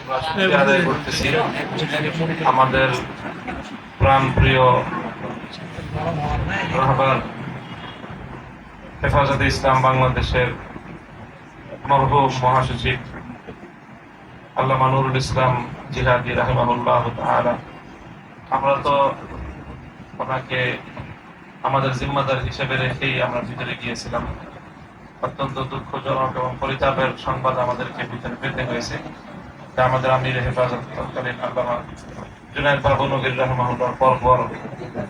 আমরা শুকরিয়া আদায় করতেছি আমাদের প্রাণ প্রিয় রাহবার হেফাজতে ইসলাম বাংলাদেশের মরহুম মহাসচিব আল্লামা নুরুল ইসলাম জিহাদি রাহিমাহুল্লাহ তাআলা। আমরা তো ওনাকে আমাদের জিম্মাদার হিসেবে রেখেই আমরা ভিতরে গিয়েছিলাম। অত্যন্ত দুঃখজনক এবং পরিতাপের সংবাদ আমাদেরকে ভিতরে পেতে হয়েছে। আমাদের আমির হেফাজত তৎকালীন আল্লামা জুনায়েদ বাবু নগরী রাহিমাহুল্লাহর পর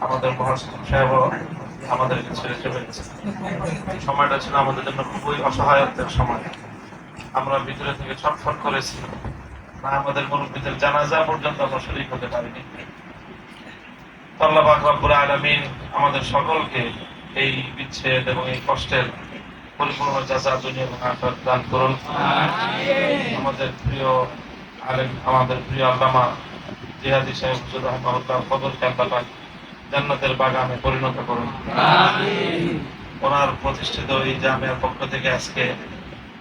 আমাদের মহাসচিব সাহেবও আমাদেরকে ছেড়ে চলে গেছে। সময়টা ছিল আমাদের জন্য খুবই অসহায়ত্বের সময়। আমরা ভিতরে থেকে ছটফট করেছি, না আমাদের মুরব্বীদের জানাজা পর্যন্ত আমরা শরীক হতে পারিনি। আল্লাহ পাক রব্বুল আলামিন আমাদের সকলকে এই বিচ্ছেদ এবং এই কষ্টের পরিপূর্ণ জাযা দুনিয়া এবং আখিরাত দান করুন। আমাদের প্রিয় আলেম, আমাদের প্রিয় আল্লামা জিহাদি সাহেব হুজুর রাহিমাহুল্লাহ কবরকে আল্লাহ পাক জান্নাতের বাগানে পরিণত করুন। ওনার প্রতিষ্ঠিত এই জামিয়ার পক্ষ থেকে আজকে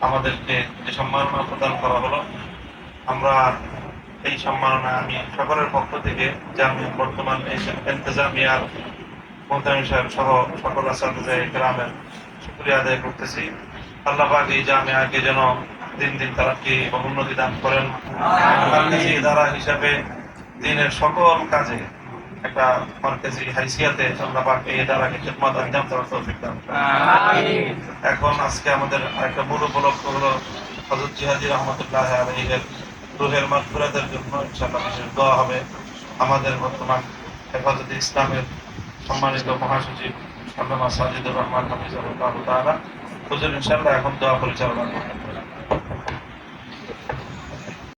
আমাদেরকে যে সম্মাননা প্রদান করা হলো, আমরা এই সম্মাননা আমি সকলের পক্ষ থেকে জামিয়ার বর্তমান ইন্তেজামিয়ার মোহতামিম সাহেব সহ সকল আসাদে কেরামের শুকরিয়া আদায় করতেছি। আল্লাহ পাক এই জামিয়াকে যেন দিন দিন তারাক্কি এবং উন্নতি দান করেন। মার্কাজি ইদারা হিসাবে দিনের সকল কাজে একটা মার্কাজি হাইসিয়াতে আল্লাহ পাক এই ইদারাকে খিদমত আঞ্জাম দেওয়ার তৌফিক দান করেন। এখন আজকে আমাদের একটা মূল উপলক্ষ হলো হযরত জিহাদি রহমাতুল্লাহ আলাইহির রূহের মাগফিরাতের জন্য ইনশাআল্লাহ বিশেষ দোয়া হবে। আমাদের বর্তমান হেফাজতে ইসলামের সম্মানিত মহাসচিব আল্লামা সাজিদুর রহমান হাফিজাহুল্লাহ তাআলা হুজুর ইনশাআল্লাহ এখন দোয়া পরিচালনা করবেন।